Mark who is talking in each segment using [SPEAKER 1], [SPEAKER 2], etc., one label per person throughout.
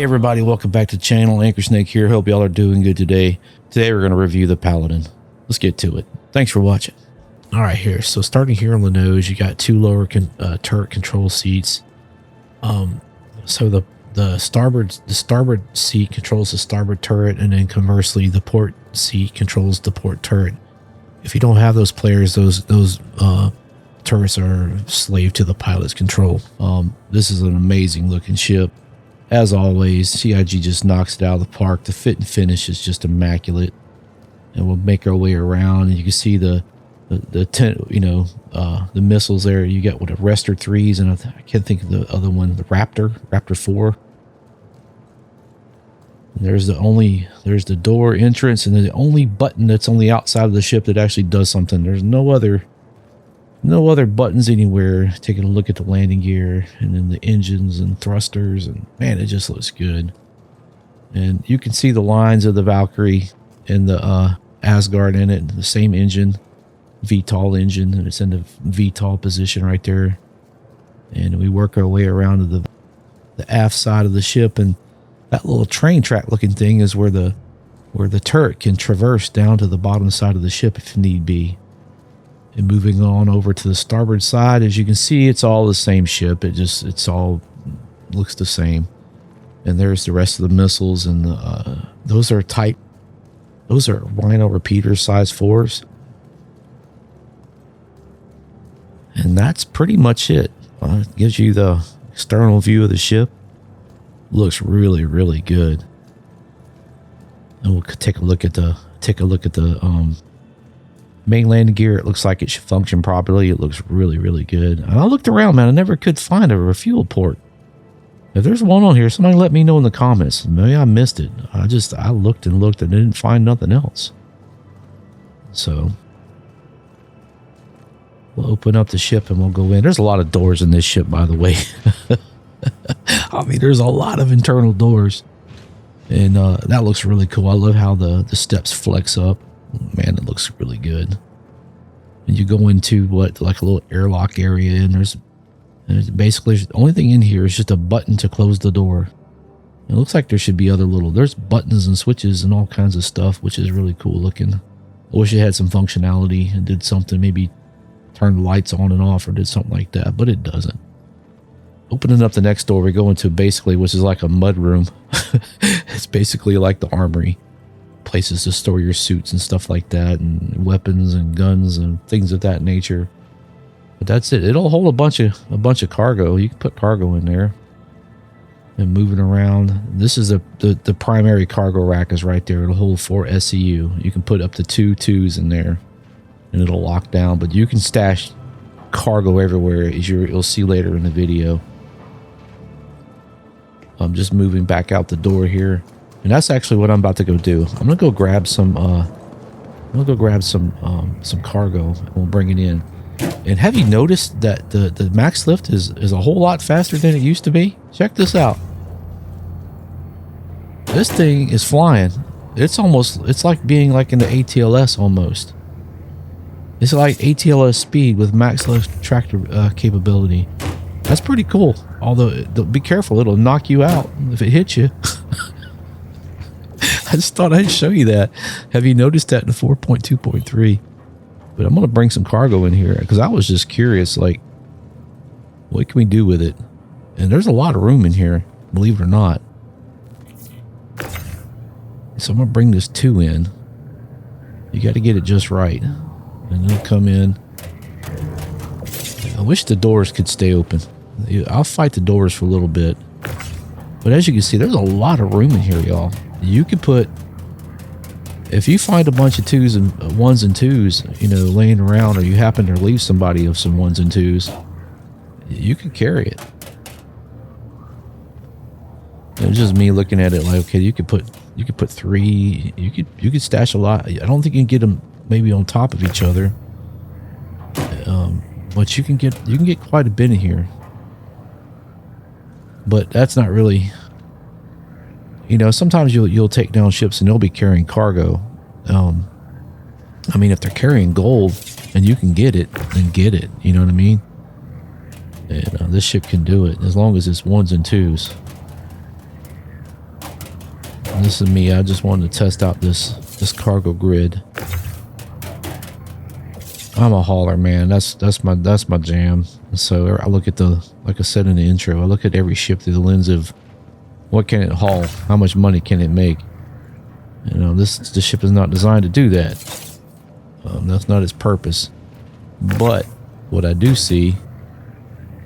[SPEAKER 1] Hey everybody, welcome back to the channel. Anchor Snake here. Hope y'all are doing good today. Today we're going to review the Paladin. Let's get to it. Thanks for watching. All right, here. So starting here on the nose, you got two lower turret control seats. So the starboard seat controls the starboard turret, and then conversely, the port seat controls the port turret. If you don't have those players, those turrets are slave to the pilot's control. This is an amazing looking ship. As always, CIG just knocks it out of the park. The fit and finish is just immaculate. And we'll make our way around, and you can see the missiles there. You got the Arrestor 3s, and I can't think of the other one, the Raptor 4. And there's the door entrance, and the only button that's on the outside of the ship that actually does something. There's no other buttons anywhere. Taking a look at the landing gear and then the engines and thrusters, and man, it just looks good. And you can see the lines of the Valkyrie and the Asgard in it, the same engine, VTOL engine, and it's in the VTOL position right there. And we work our way around to the aft side of the ship, and that little train track looking thing is where the turret can traverse down to the bottom side of the ship if need be. And moving on over to the starboard side, as you can see, it's all the same ship. It's all looks the same. And there's the rest of the missiles, and those are Rhino repeater size 4s. And that's pretty much it. It gives you the external view of the ship. Looks really, really good. And we'll take a look at the main landing gear. It looks like it should function properly. It looks really, really good. And I looked around, man. I never could find a refuel port. If there's one on here, somebody let me know in the comments. Maybe I missed it. I looked and looked and didn't find nothing else. So we'll open up the ship and we'll go in. There's a lot of doors in this ship, by the way. I mean, there's a lot of internal doors. And that looks really cool. I love how the steps flex up. Man, it looks really good. And you go into like a little airlock area, and there's basically the only thing in here is just a button to close the door. It looks like there should be there's buttons and switches and all kinds of stuff, which is really cool looking. I wish it had some functionality and did something, maybe turn the lights on and off or did something like that, but it doesn't. Opening up the next door, we go into basically, which is like a mud room. It's basically like the armory. Places to store your suits and stuff like that, and weapons and guns and things of that nature. But that's it. It'll hold a bunch of cargo. You can put cargo in there. And moving around, this is the primary cargo rack is right there. It'll hold 4 SCU. You can put up to 2 2s in there, and it'll lock down. But you can stash cargo everywhere, as you'll see later in the video. I'm just moving back out the door here. And that's actually what I'm about to go do. I'm gonna go grab some some cargo, and we'll bring it in. And have you noticed that the max lift is a whole lot faster than it used to be? Check this out. This thing is flying. It's like being like in the ATLS almost. It's like ATLS speed with max lift tractor capability. That's pretty cool. Although be careful, it'll knock you out if it hits you. I just thought I'd show you that. Have you noticed that in 4.2.3? But I'm going to bring some cargo in here because I was just curious, like, what can we do with it? And there's a lot of room in here, believe it or not. So I'm going to bring this 2 in. You got to get it just right. And it'll come in. I wish the doors could stay open. I'll fight the doors for a little bit. But as you can see, there's a lot of room in here, y'all. You could put, if you find a bunch of 1s and 2s, laying around, or you happen to relieve somebody of some 1s and 2s, you could carry it. It was just me looking at it like, okay, you could put 3, you could stash a lot. I don't think you can get them maybe on top of each other, but you can get quite a bit in here. But that's not really. Sometimes you'll take down ships and they'll be carrying cargo. I mean, if they're carrying gold and you can get it, then get it. You know what I mean? And this ship can do it as long as it's 1s and 2s. This is me. I just wanted to test out this cargo grid. I'm a hauler, man. That's my jam. So I look at like I said in the intro, I look at every ship through the lens of what can it haul, how much money can it make. You know, this ship is not designed to do that. That's not its purpose. But what I do see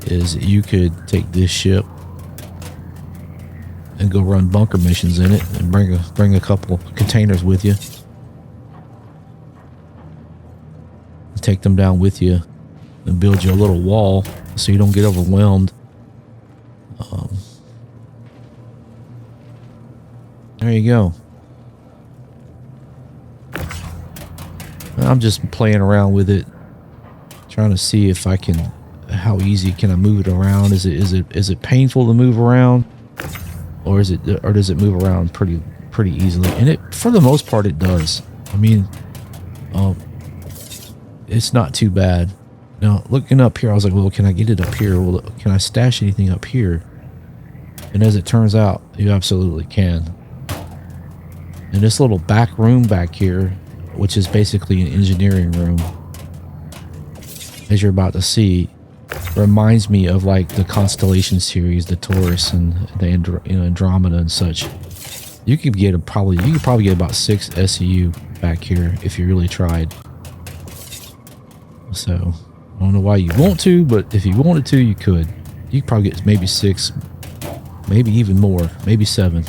[SPEAKER 1] is you could take this ship and go run bunker missions in it and bring a couple containers with you. Take them down with you and build you a little wall so you don't get overwhelmed. There you go. I'm just playing around with it, trying to see if I can, how easy can I move it around? Is it painful to move around, or does it move around pretty easily? And it, for the most part, it does. I mean, it's not too bad. Now, looking up here, I was like, well, can I get it up here? Well, can I stash anything up here? And as it turns out, you absolutely can. And this little back room back here, which is basically an engineering room, as you're about to see, reminds me of like the Constellation series, the Taurus and the Andromeda and such. You could probably get about 6 SEU back here if you really tried. So I don't know why you want to, but if you wanted to, you could. You could probably get maybe 6, maybe even more, maybe 7.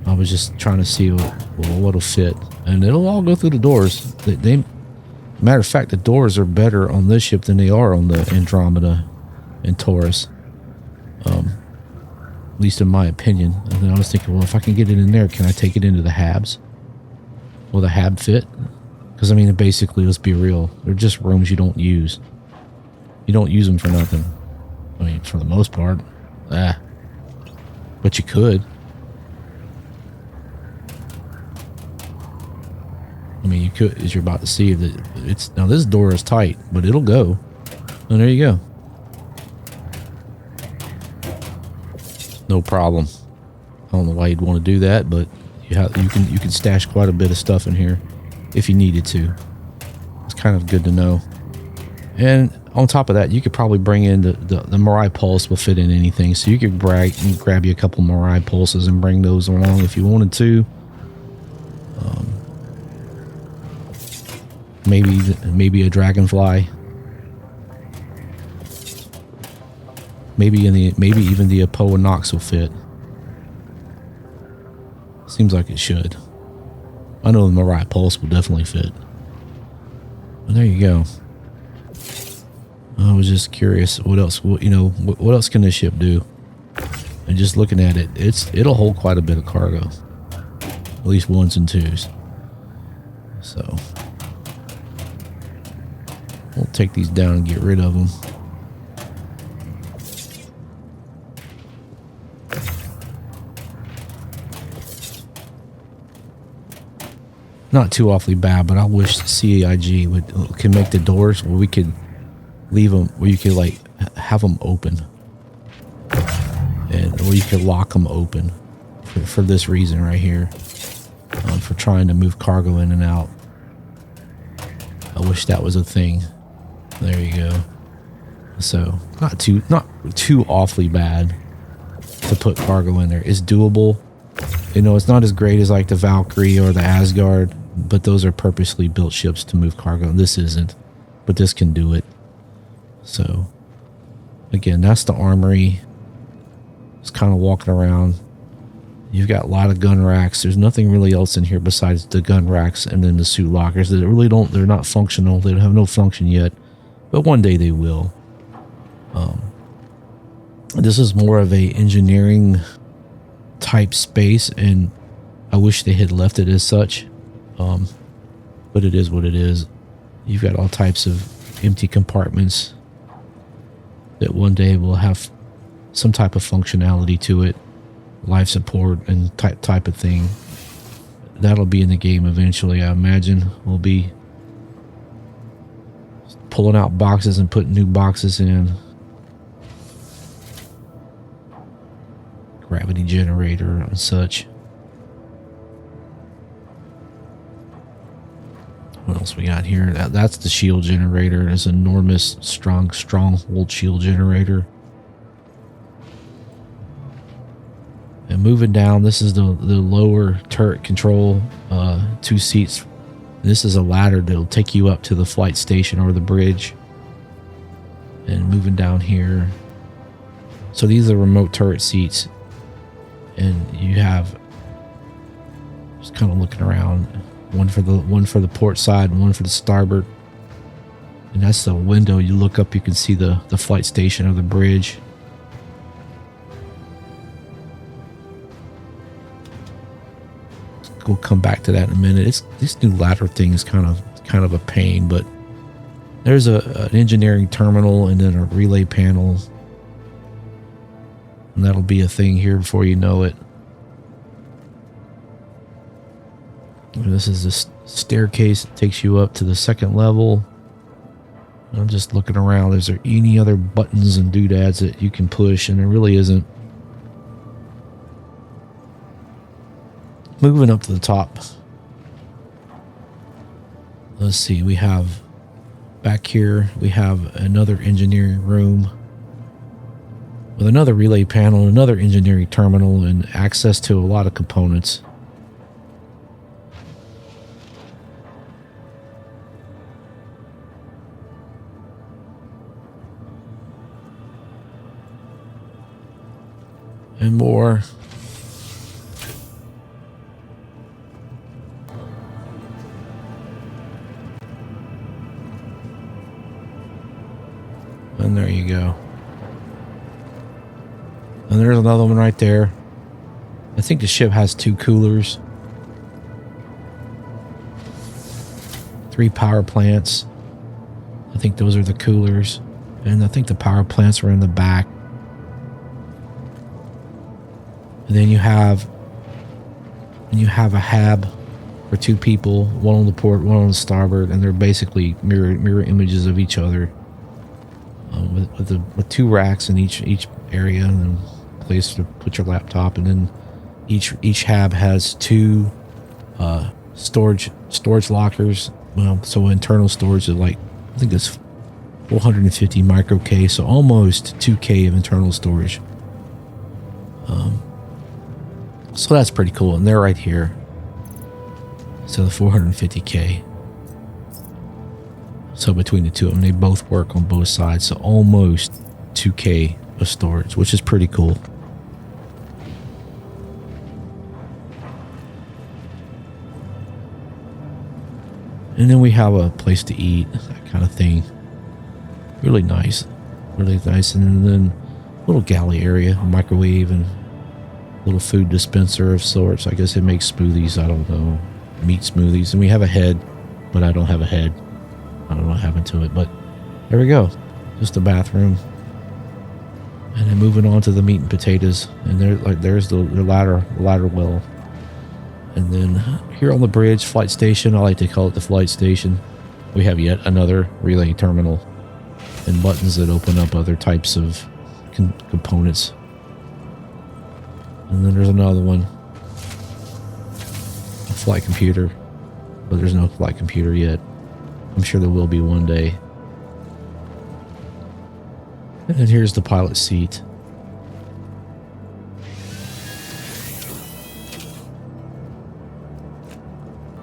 [SPEAKER 1] I was just trying to see what'll fit, and it'll all go through the doors. Matter of fact, the doors are better on this ship than they are on the Andromeda and Taurus. At least in my opinion. And then I was thinking, well, if I can get it in there, can I take it into the habs? Will the hab fit? Because, I mean, basically, let's be real. They're just rooms you don't use. You don't use them for nothing. I mean, for the most part. But you could. I mean, you could, as you're about to see, that it's, now this door is tight, but it'll go. And there you go. No problem. I don't know why you'd want to do that, but you can stash quite a bit of stuff in here if you needed to. It's kind of good to know. And on top of that, you could probably bring in the Mirai Pulse will fit in anything. So you could grab you a couple Mirai Pulses and bring those along if you wanted to. Maybe a Dragonfly. Maybe even the Apoa Nox will fit. Seems like it should. I know the Mirai Pulse will definitely fit. But there you go. I was just curious what else, what else can this ship do? And just looking at it, it'll hold quite a bit of cargo. At least 1s and 2s. So we'll take these down and get rid of them. Not too awfully bad, but I wish CIG can make the doors where we could leave them, where you could like have them open, or you could lock them open for this reason right here, for trying to move cargo in and out. I wish that was a thing. There you go. So not too awfully bad to put cargo in there. It's doable. You know, it's not as great as like the Valkyrie or the Asgard, but those are purposely built ships to move cargo. This isn't, but this can do it. So again, that's the armory. Just kind of walking around. You've got a lot of gun racks. There's nothing really else in here besides the gun racks and then the suit lockers that really they're not functional. They have no function yet, but one day they will. This is more of a engineering type space, and I wish they had left it as such. But it is what it is. You've got all types of empty compartments that one day will have some type of functionality to it, life support and type of thing. That'll be in the game eventually, I imagine. We'll be pulling out boxes and putting new boxes in. gravity generator and such. What else we got here? That's the shield generator. It's an enormous, stronghold shield generator. And moving down, this is the lower turret control, 2 seats. This is a ladder that'll take you up to the flight station or the bridge. And moving down here. So these are remote turret seats. And you have, just kind of looking around, one for the port side and one for the starboard. And that's the window. You look up, you can see the flight station or the bridge. We'll come back to that in a minute. This new ladder thing is kind of a pain, but there's an engineering terminal and then a relay panel, and that'll be a thing here before you know it. And this is the staircase that takes you up to the 2nd level. I'm just looking around. Is there any other buttons and doodads that you can push? And there really isn't. Moving up to the top. Let's see, we have back here, we have another engineering room with another relay panel, another engineering terminal, and access to a lot of components. And more. And there you go. And there's another one right there. I think the ship has 2 coolers. 3 power plants. I think those are the coolers. And I think the power plants are in the back. And then you have a hab for 2 people, one on the port, one on the starboard, and they're basically mirror images of each other. With 2 racks in each area, and then a place to put your laptop, and then each hab has 2 storage lockers. Well, so internal storage is like, I think it's 450 micro K, so almost 2K of internal storage. So that's pretty cool, and they're right here. So the 450K. So between the 2 of them, they both work on both sides. So almost 2K of storage, which is pretty cool. And then we have a place to eat, that kind of thing. Really nice. Really nice. And then a little galley area, a microwave, and a little food dispenser of sorts. I guess it makes smoothies. I don't know. Meat smoothies. And we have a head, but I don't have a head. I don't know what happened to it, but there we go. Just a bathroom. And then moving on to the meat and potatoes. And there's the ladder well. And then here on the bridge, flight station, I like to call it the flight station. We have yet another relay terminal and buttons that open up other types of components. And then there's another one. A flight computer. But there's no flight computer yet. I'm sure there will be one day. And then here's the pilot seat.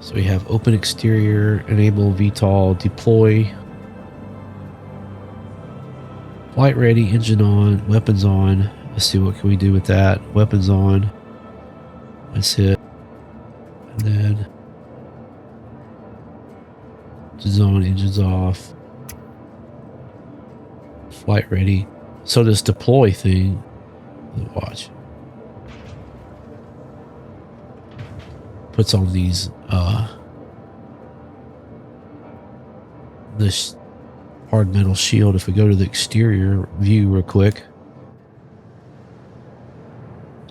[SPEAKER 1] So we have open exterior, enable VTOL, deploy, flight ready, engine on, weapons on. Let's see, what can we do with that? Weapons on. That's it. And then engines on, engines off. Flight ready. So this deploy thing, watch, puts on these this hard metal shield. If we go to the exterior view real quick,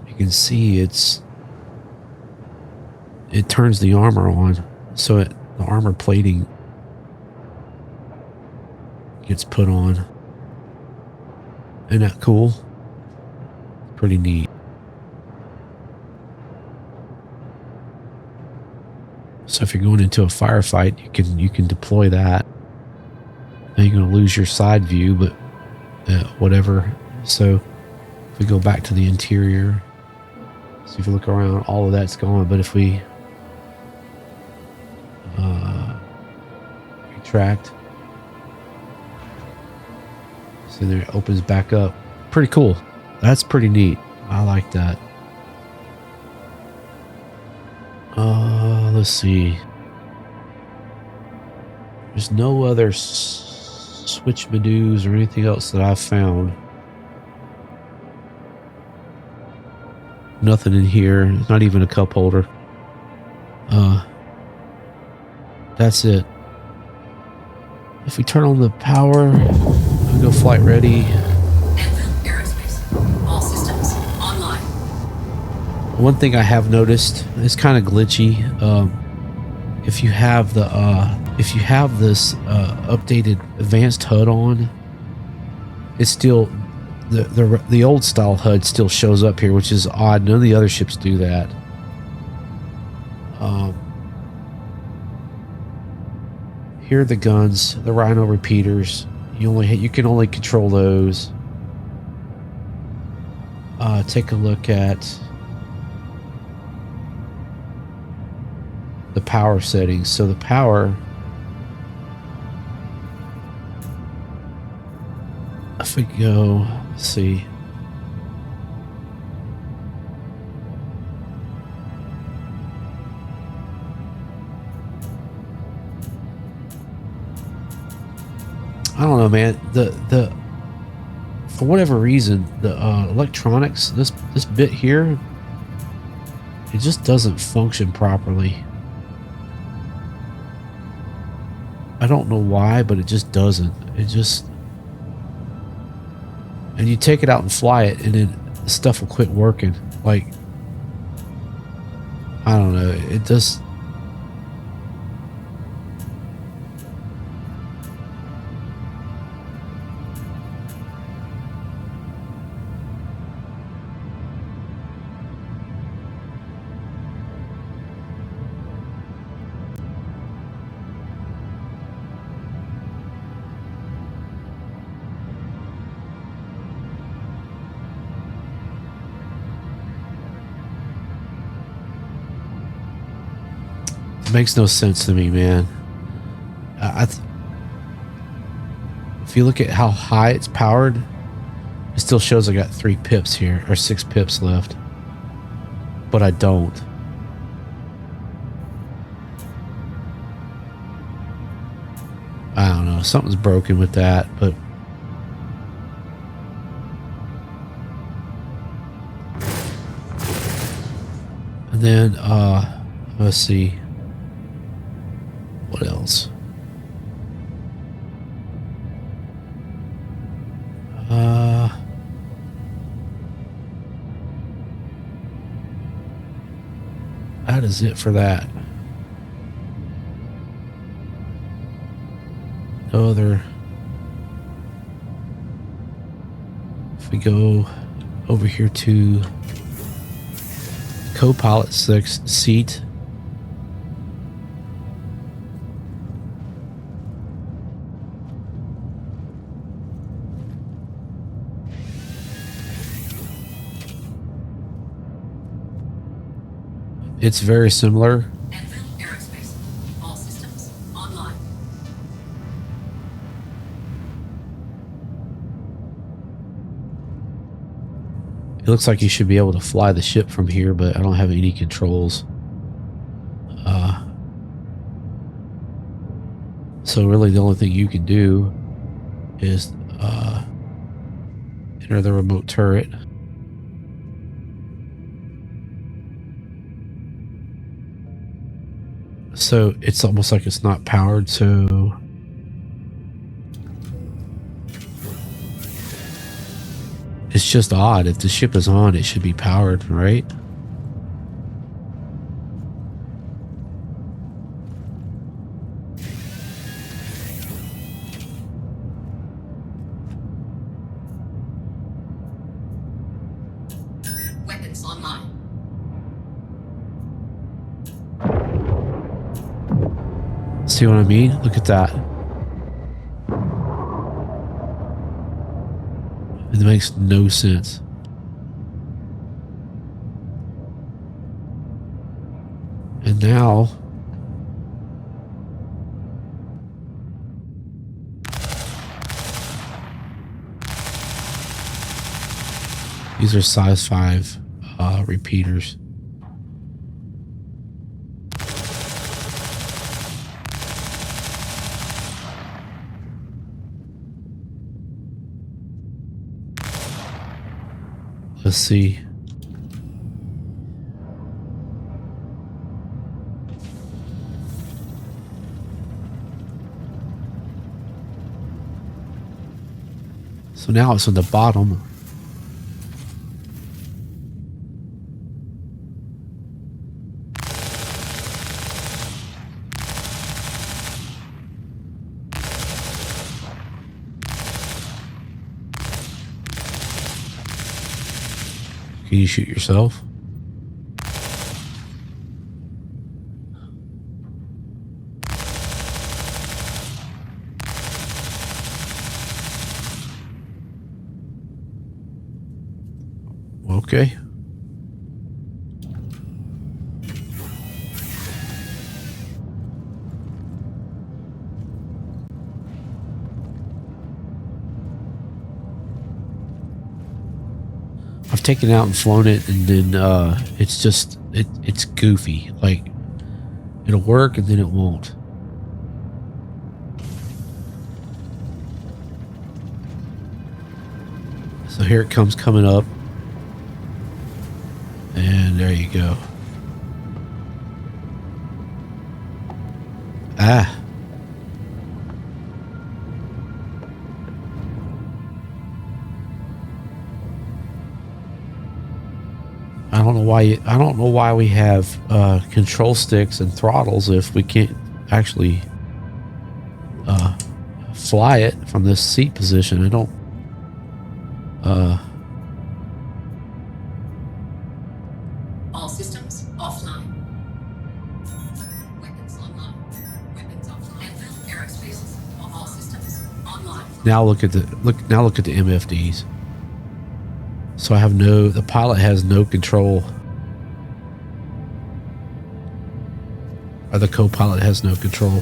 [SPEAKER 1] you can see it turns the armor on, so the armor plating gets put on. Isn't that cool? Pretty neat. So if you're going into a firefight, you can deploy that. Now you're going to lose your side view, but whatever. So if we go back to the interior, so if you look around, all of that's gone. But if we retract, so there it opens back up. Pretty cool. That's pretty neat. I like that. Let's see. There's no other switch menus or anything else that I've found. Nothing in here. Not even a cup holder. That's it. If we turn on the power, we go flight ready.
[SPEAKER 2] Aerospace. All systems online.
[SPEAKER 1] One thing I have noticed, it's kind of glitchy. If you have this updated advanced HUD on, it's still the old style HUD still shows up here, which is odd. None of the other ships do that. Here are the guns, the Rhino repeaters. You can only control those. Take a look at the power settings. So the power, if we go, let's see. I don't know, man. The for whatever reason, the electronics, this bit here, it just doesn't function properly. I don't know why, but it just doesn't. It just, and you take it out and fly it, and then the stuff will quit working. Like, I don't know. It just. Makes no sense to me, man. If you look at how high it's powered, it still shows I got 3 pips here, or 6 pips left, but I don't. I don't know, something's broken with that. But and then let's see. What else? That is it for that. No other. If we go over here to co-pilot 6 seat. It's very similar.
[SPEAKER 2] Aerospace. All systems online.
[SPEAKER 1] It looks like you should be able to fly the ship from here, but I don't have any controls. So really the only thing you can do is enter the remote turret. So it's almost like it's not powered, so it's just odd. If the ship is on, it should be powered, right?
[SPEAKER 2] Weapons online.
[SPEAKER 1] See what I mean? Look at that. It makes no sense. And now these are size 5 repeaters. Let's see. So now it's on the bottom. Can you shoot yourself? Okay. I've taken it out and flown it, and then it's just it's goofy. Like, it'll work and then it won't. So here it comes coming up. And there you go. Ah. I don't know why we have control sticks and throttles if we can't actually fly it from this seat position. I don't
[SPEAKER 2] All systems offline. Weapons online. Weapons offline. Anvil aerospace. All systems online.
[SPEAKER 1] now look at the MFDs. So I have the pilot has no control, or the co-pilot has no control.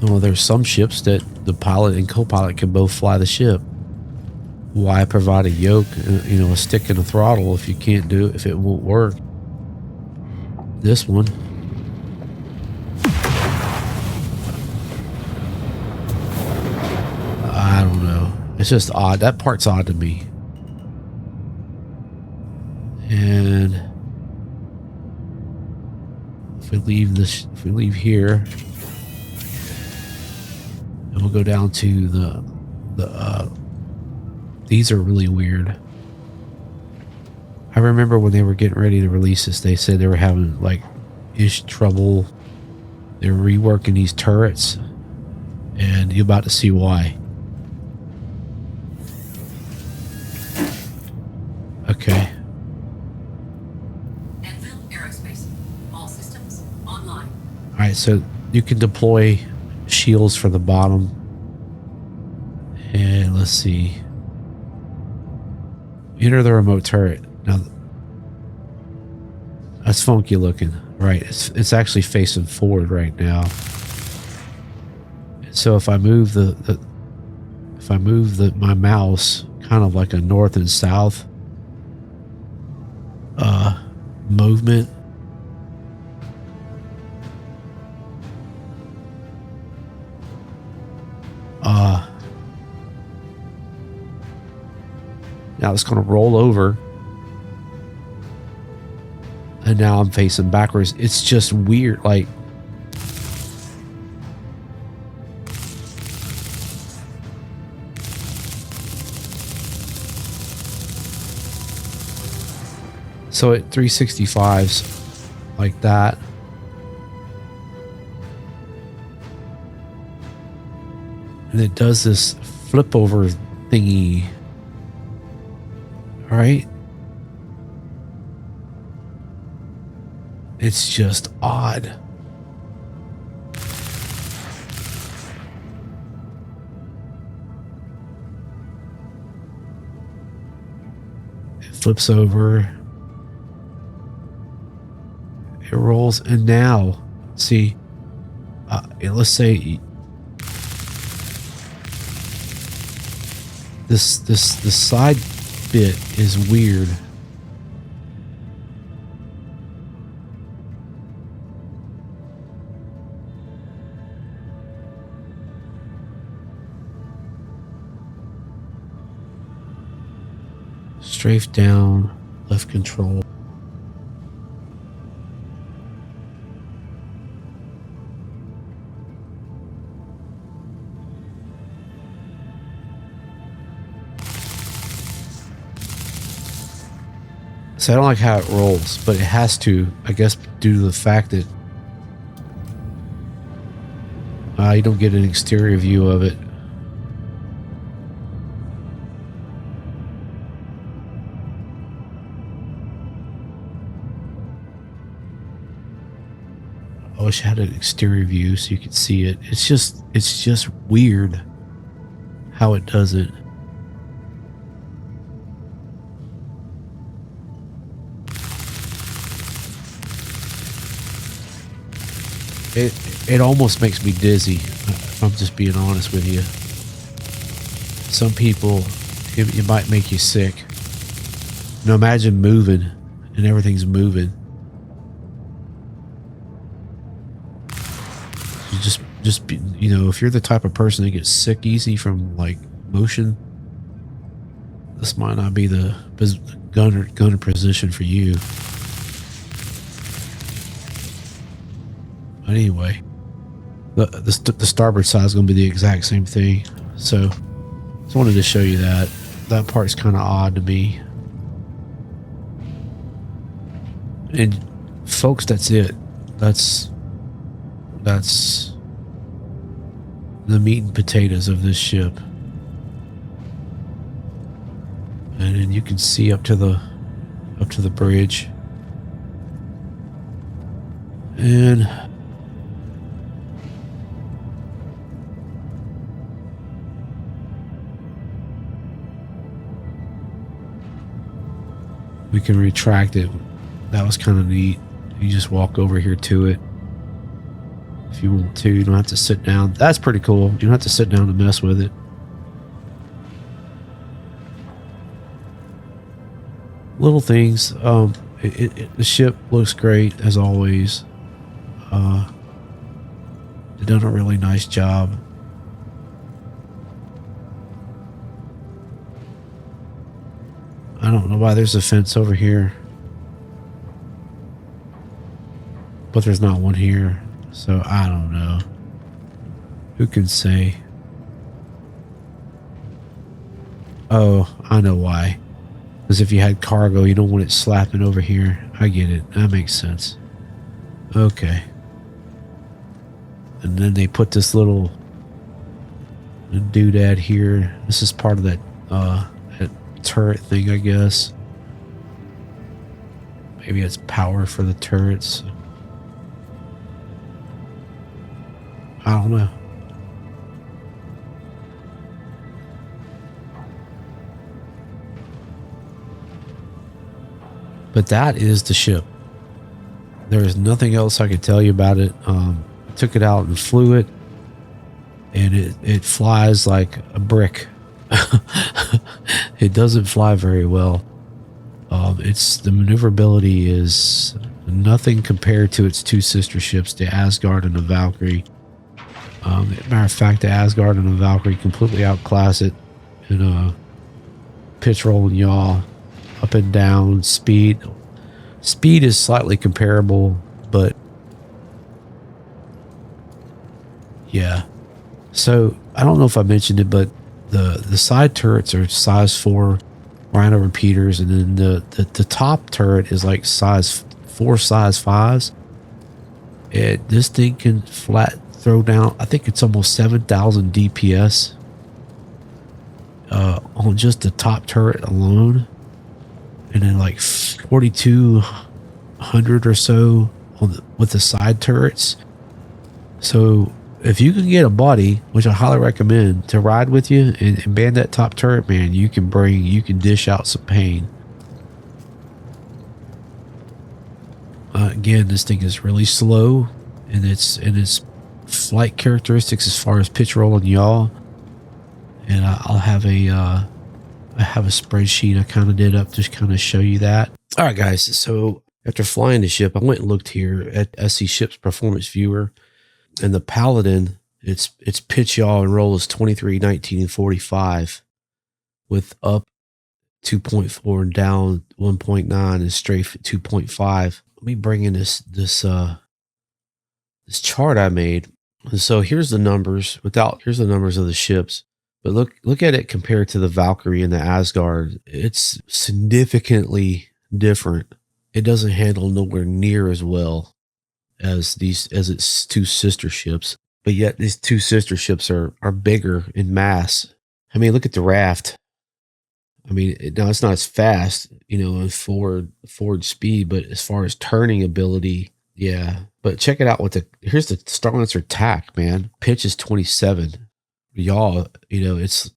[SPEAKER 1] Well, there's some ships that the pilot and co-pilot can both fly the ship. Why provide a yoke, a stick and a throttle if you can't do it, if it won't work? This one. I don't know. It's just odd. That part's odd to me. And if we leave here, and we'll go down to the these are really weird. I remember when they were getting ready to release this, they said they were having like trouble. They were reworking these turrets, and you're about to see why. Okay.
[SPEAKER 2] Anvil aerospace. All systems online.
[SPEAKER 1] All right, so you can deploy shields for the bottom. And let's see. Enter the remote turret. Now, that's funky looking, right? It's actually facing forward right now. So if I move my mouse kind of like a north and south movement, now it's going to roll over, and now I'm facing backwards. It's just weird. Like, so it 365s like that. And it does this flip over thingy. All right. It's just odd. It flips over. It rolls, and now, see, let's say this side bit is weird. Strafe down, left control. So I don't like how it rolls, but it has to, I guess, due to the fact that you don't get an exterior view of it. I wish I had an exterior view so you could see it. It's just weird how it does it. It almost makes me dizzy, if I'm just being honest with you. Some people, it might make you sick. Now imagine moving and everything's moving. Just be, you know, if you're the type of person that gets sick easy from like motion, this might not be the gunner position for you. But anyway, the starboard side is going to be the exact same thing. So just wanted to show you that. That part's kind of odd to me. And folks, that's it. That's the meat and potatoes of this ship. And then you can see up to the bridge. And we can retract it. That was kind of neat. You just walk over here to it if you want to. You don't have to sit down. That's pretty cool. You don't have to sit down to mess with it. Little things. The ship looks great as always. They've done a really nice job. I don't know why there's a fence over here, but there's not one here. So I don't know. Who can say? Oh, I know why. Because if you had cargo, you don't want it slapping over here. I get it. That makes sense. Okay. And then they put this little doodad here. This is part of that turret thing, I guess. Maybe it's power for the turrets. I don't know. But that is the ship. There is nothing else I could tell you about it. I took it out and flew it, and it flies like a brick. It doesn't fly very well. The maneuverability is nothing compared to its two sister ships, the Asgard and the Valkyrie. Matter of fact, the Asgard and the Valkyrie completely outclass it in a pitch, roll, and yaw, up and down, speed. Speed is slightly comparable, but yeah. So I don't know if I mentioned it, but the side turrets are size 4 rhino repeaters, and then the top turret is like size 4, size 5s. This thing can flat throw down, I think it's almost 7,000 DPS on just the top turret alone, and then like 4,200 or so with the side turrets. So if you can get a buddy, which I highly recommend, to ride with you and man that top turret, man, you can dish out some pain. Again, this thing is really slow in its flight characteristics as far as pitch roll and yaw. And I have a spreadsheet I kind of did up just kind of show you that. All right, guys. So after flying the ship, I went and looked here at SC Ship's performance viewer, and the Paladin, its pitch, yaw, and roll is 23, 19, and 45, with up 2.4 and down 1.9 and strafe at 2.5. Let me bring in this chart I made. And so here's the numbers here's the numbers of the ships. But look at it compared to the Valkyrie and the Asgard. It's significantly different. It doesn't handle nowhere near as well as its two sister ships. But yet these two sister ships are bigger in mass. I mean, look at the raft. I mean, now it's not as fast, in forward speed, but as far as turning ability, yeah. But check it out here's the Starlancer tack, man. Pitch is 27. Yaw, it's,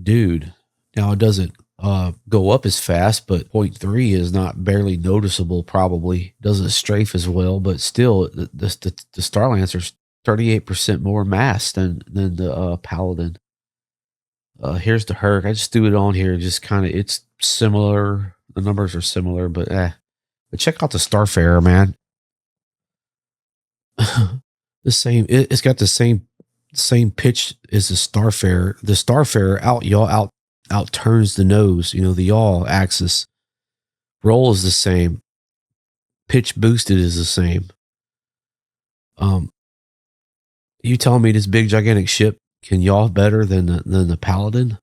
[SPEAKER 1] dude. Now it doesn't go up as fast, but 0.3 is not barely noticeable. Probably doesn't strafe as well, but still, the Starlancer's 38% more mass than the Paladin. Here's the Herc. I just threw it on here. Just kind of, it's similar. The numbers are similar, but But check out the Starfarer, man. It's got the same pitch as the Starfarer. The Starfarer out turns the nose. The yaw axis. Roll is the same. Pitch boosted is the same. You telling me this big gigantic ship can yaw better than the Paladin?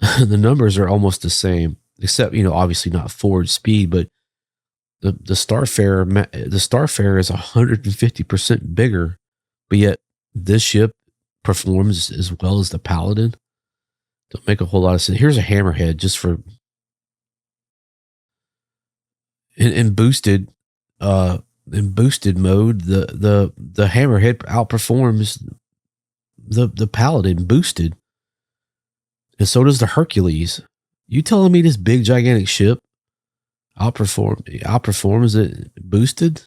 [SPEAKER 1] The numbers are almost the same, except obviously not forward speed, but the Starfarer is 150% bigger, but yet this ship performs as well as the Paladin. Don't make a whole lot of sense. Here's a hammerhead just for in boosted mode. The hammerhead outperforms the Paladin boosted, and so does the Hercules. You telling me this big gigantic ship outperforms it boosted?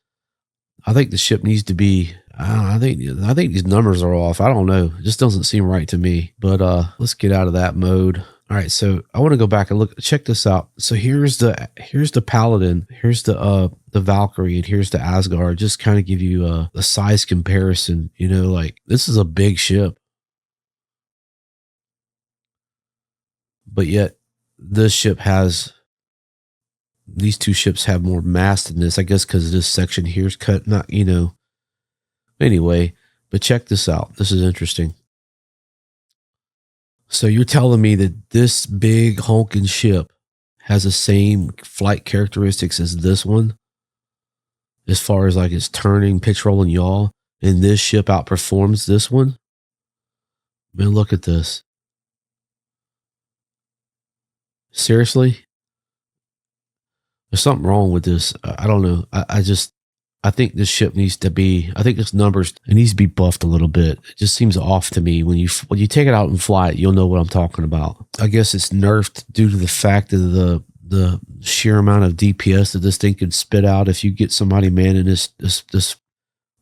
[SPEAKER 1] I think the ship needs to be. I think these numbers are off. I don't know. It just doesn't seem right to me. But let's get out of that mode. All right, so I want to go back and look. Check this out. So here's the Paladin. Here's the Valkyrie, and here's the Asgard. Just kind of give you a size comparison. Like this is a big ship, but yet this ship has. These two ships have more mass than this, I guess, because this section here's cut. Not Anyway, but check this out. This is interesting. So you're telling me that this big hulking ship has the same flight characteristics as this one, as far as like its turning, pitch roll, and yaw, and this ship outperforms this one? Man, look at this. Seriously? There's something wrong with this. I don't know. I think this ship needs to be, I think this numbers, it needs to be buffed a little bit. It just seems off to me. When you take it out and fly it, you'll know what I'm talking about. I guess it's nerfed due to the fact of the sheer amount of DPS that this thing can spit out if you get somebody manning this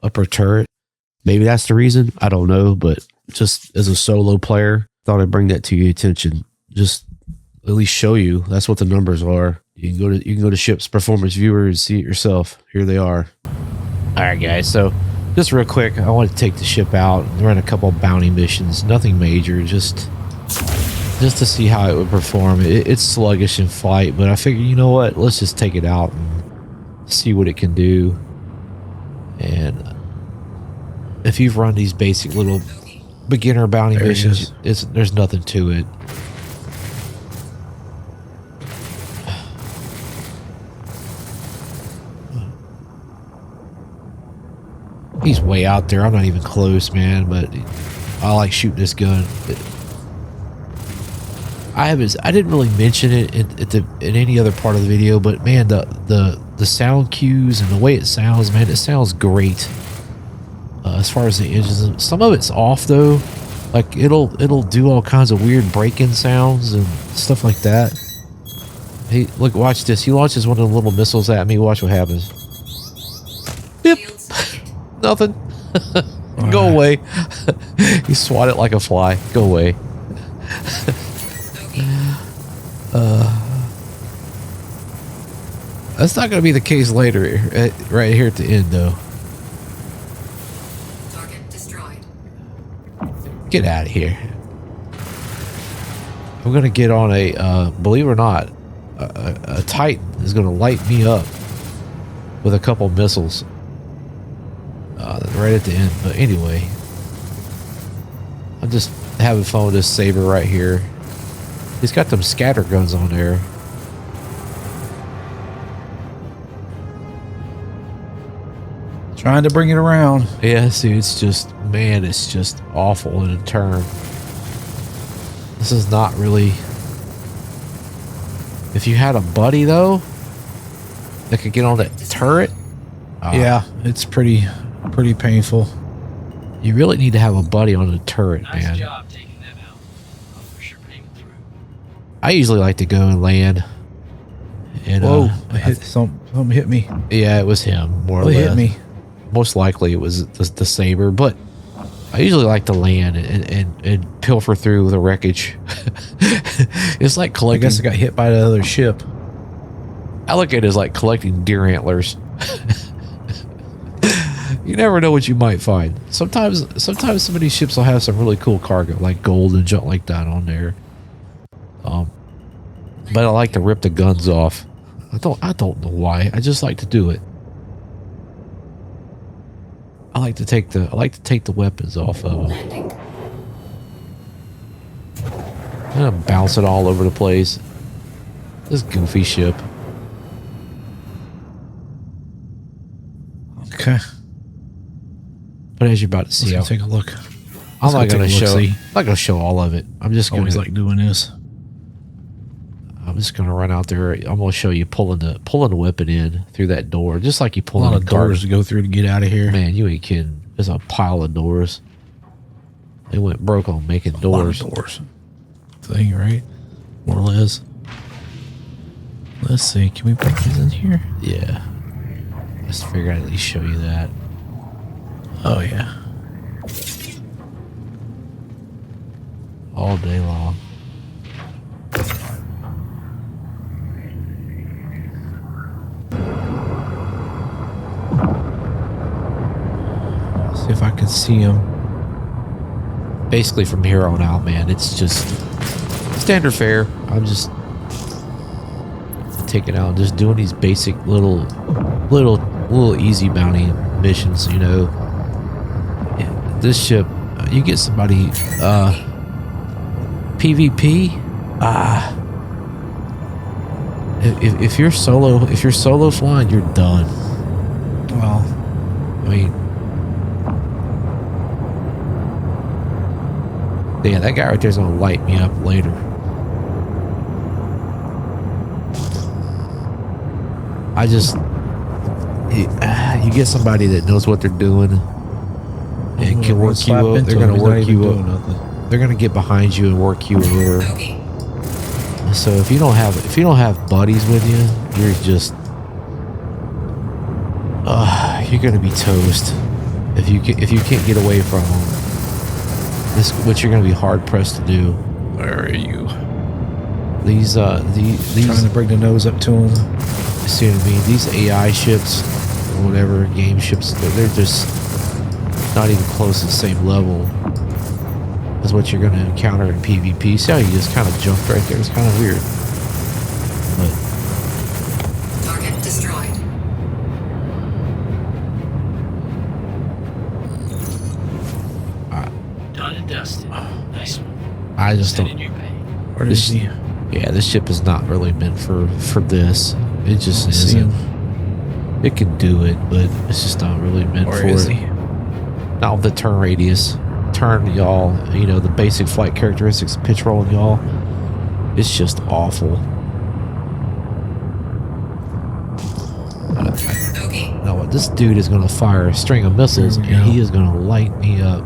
[SPEAKER 1] upper turret. Maybe that's the reason. I don't know, but just as a solo player, thought I'd bring that to your attention. Just at least show you that's what the numbers are. You can go to Ship's Performance Viewer and see it yourself. Here they are. All right, guys. So just real quick, I want to take the ship out and run a couple of bounty missions. Nothing major, just to see how it would perform. It's sluggish in flight, but I figured, you know what? Let's just take it out and see what it can do. And if you've run these basic little beginner bounty missions, there's nothing to it. He's way out there. I'm not even close, man, but I like shooting this gun. I didn't really mention it in any other part of the video, but man, the the sound cues and the way it sounds, man, it sounds great. As far as the engines, some of it's off though. Like it'll do all kinds of weird break-in sounds and stuff like that. Hey, look, watch this. He launches one of the little missiles at me. Watch what happens. Yep. Nothing. Go away. He swat it like a fly. Go away. That's not going to be the case later, right here at the end, though.
[SPEAKER 2] Target destroyed.
[SPEAKER 1] Get out of here. I'm going to get on a, believe it or not, a Titan is going to light me up with a couple missiles right at the end. But anyway, I'm just having fun with this saber right here. He's got them scatter guns on there.
[SPEAKER 3] Trying to bring it around.
[SPEAKER 1] Yeah, see, it's just, man, it's just awful in a turn. This is not really... If you had a buddy, though, that could get on that turret...
[SPEAKER 3] Yeah, it's pretty painful.
[SPEAKER 1] You really need to have a buddy on the turret, man.
[SPEAKER 4] Nice job taking them out. I'll for sure pay them through.
[SPEAKER 1] I usually like to go and land. And,
[SPEAKER 3] Whoa, something hit me.
[SPEAKER 1] yeah, it was him, more or
[SPEAKER 3] What
[SPEAKER 1] less.
[SPEAKER 3] hit me?
[SPEAKER 1] Most likely it was the saber, but I usually like to land and pilfer through the wreckage. It's like
[SPEAKER 3] I
[SPEAKER 1] collecting...
[SPEAKER 3] guess I got hit by the other ship.
[SPEAKER 1] I look at it as like collecting deer antlers. You never know what you might find. Sometimes some of these ships will have some really cool cargo, like gold and junk like that on there. But I like to rip the guns off. I don't know why. I just like to do it. I like to take the weapons off of them.
[SPEAKER 2] Landing.
[SPEAKER 1] I'm bouncing all over the place. This goofy ship.
[SPEAKER 3] Okay.
[SPEAKER 1] But as you're about to see,
[SPEAKER 3] Let's go take a look.
[SPEAKER 1] I'm not going to show.
[SPEAKER 3] look-see.
[SPEAKER 1] I'm not going to show all of it. I'm just going
[SPEAKER 3] Always
[SPEAKER 1] to
[SPEAKER 3] like doing this.
[SPEAKER 1] I'm just going to run out there. I'm going to show you pulling the weapon in through that door, just like you
[SPEAKER 3] A
[SPEAKER 1] pull
[SPEAKER 3] lot
[SPEAKER 1] in
[SPEAKER 3] of doors to go through to get out of here.
[SPEAKER 1] Man, you ain't kidding. There's a pile of doors. They went broke on making doors.
[SPEAKER 3] A lot of doors. Thing, right? More or less. Let's see. Can we put these in here?
[SPEAKER 1] Yeah. Just figured I'd at least show you that.
[SPEAKER 3] Oh, yeah.
[SPEAKER 1] All day long.
[SPEAKER 3] See if I can see them.
[SPEAKER 1] Basically from here on out, man, it's just standard fare. I'm just taking out, just doing these basic little easy bounty missions, you know. Yeah, this ship, you get somebody PvP. If you're solo flying, you're done.
[SPEAKER 3] Well,
[SPEAKER 1] I mean, yeah, that guy right there's gonna light me up later. I just, you get somebody that knows what they're doing and can work you up. They're gonna work you up. They're gonna get behind you and work you over. So if you don't have buddies with you, you're just, you're gonna be toast. If you can't get away from them, this what you're gonna be hard pressed to do.
[SPEAKER 3] where are you?
[SPEAKER 1] These
[SPEAKER 3] Trying to bring the nose up to them.
[SPEAKER 1] see what I mean? These AI ships or whatever game ships, they're just not even close to the same level as what you're gonna encounter in PvP. See how you just kind of jumped right there? It's kind of weird. But
[SPEAKER 2] Target destroyed.
[SPEAKER 4] Done and dusted. Nice one.
[SPEAKER 1] I just
[SPEAKER 4] Send
[SPEAKER 1] don't.
[SPEAKER 4] in your pay.
[SPEAKER 3] Where is he?
[SPEAKER 1] Yeah, this ship is not really meant for this. It just
[SPEAKER 3] I see
[SPEAKER 1] isn't.
[SPEAKER 3] him.
[SPEAKER 1] It can do it, but it's just not really meant
[SPEAKER 3] Where
[SPEAKER 1] for
[SPEAKER 3] is
[SPEAKER 1] it.
[SPEAKER 3] he?
[SPEAKER 1] Not with the turn radius. Turn, y'all. You know, the basic flight characteristics of pitch rolling, y'all. It's just awful. this dude is going to fire a string of missiles and he is going to light me up.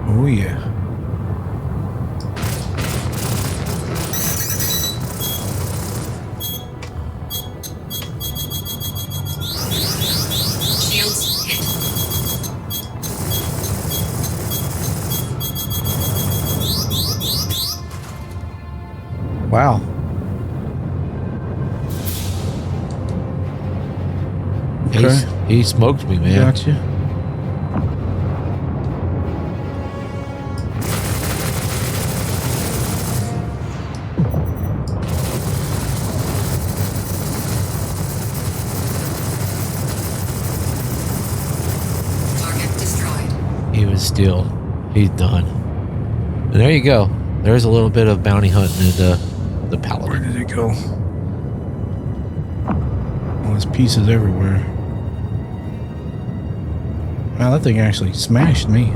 [SPEAKER 3] Oh yeah.
[SPEAKER 2] Shields hit.
[SPEAKER 3] Wow.
[SPEAKER 1] He smoked me, man.
[SPEAKER 3] Gotcha.
[SPEAKER 2] Target destroyed.
[SPEAKER 1] Even still, he's done. And there you go. There's a little bit of bounty hunting in the
[SPEAKER 3] Where
[SPEAKER 1] Paladin.
[SPEAKER 3] did it go? Oh, there's pieces everywhere. Wow, that thing actually smashed me.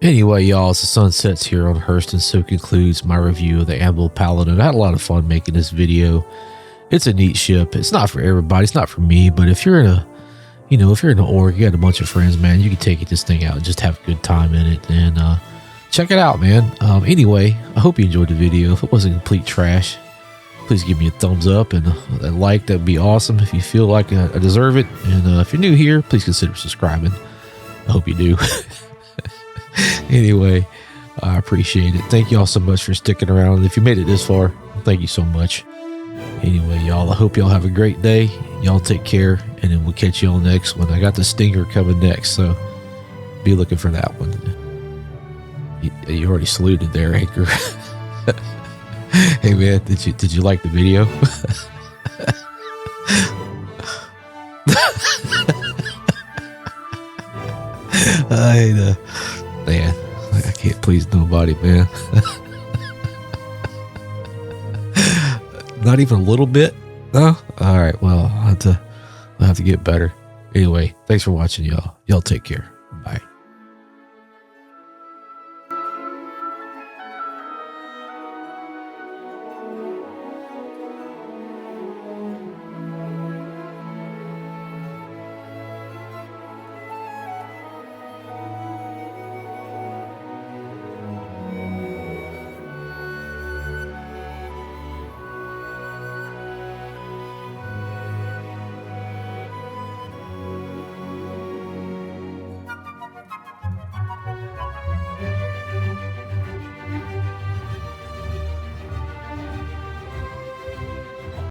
[SPEAKER 1] Anyway, y'all, as the sun sets here on Hurston, so concludes my review of the Anvil Paladin. I had a lot of fun making this video. It's a neat ship. It's not for everybody. It's not for me, but if you're in a, if you're in an org, you got a bunch of friends, man, you can take this thing out and just have a good time in it. And check it out, man. Anyway, I hope you enjoyed the video. If it wasn't complete trash, please give me a thumbs up and a like. That'd be awesome if you feel like I deserve it. And if you're new here, please consider subscribing. I hope you do. Anyway, I appreciate it. Thank you all so much for sticking around. If you made it this far, thank you so much. Anyway, y'all, I hope y'all have a great day. Y'all take care, and then we'll catch you on the next one. I got the Stinger coming next, so be looking for that one. You already saluted there, Anchor. Hey man, did you like the video? Man, I can't please nobody, man. Not even a little bit? No? All right, well, I'll have to get better. Anyway, thanks for watching, y'all. Y'all take care.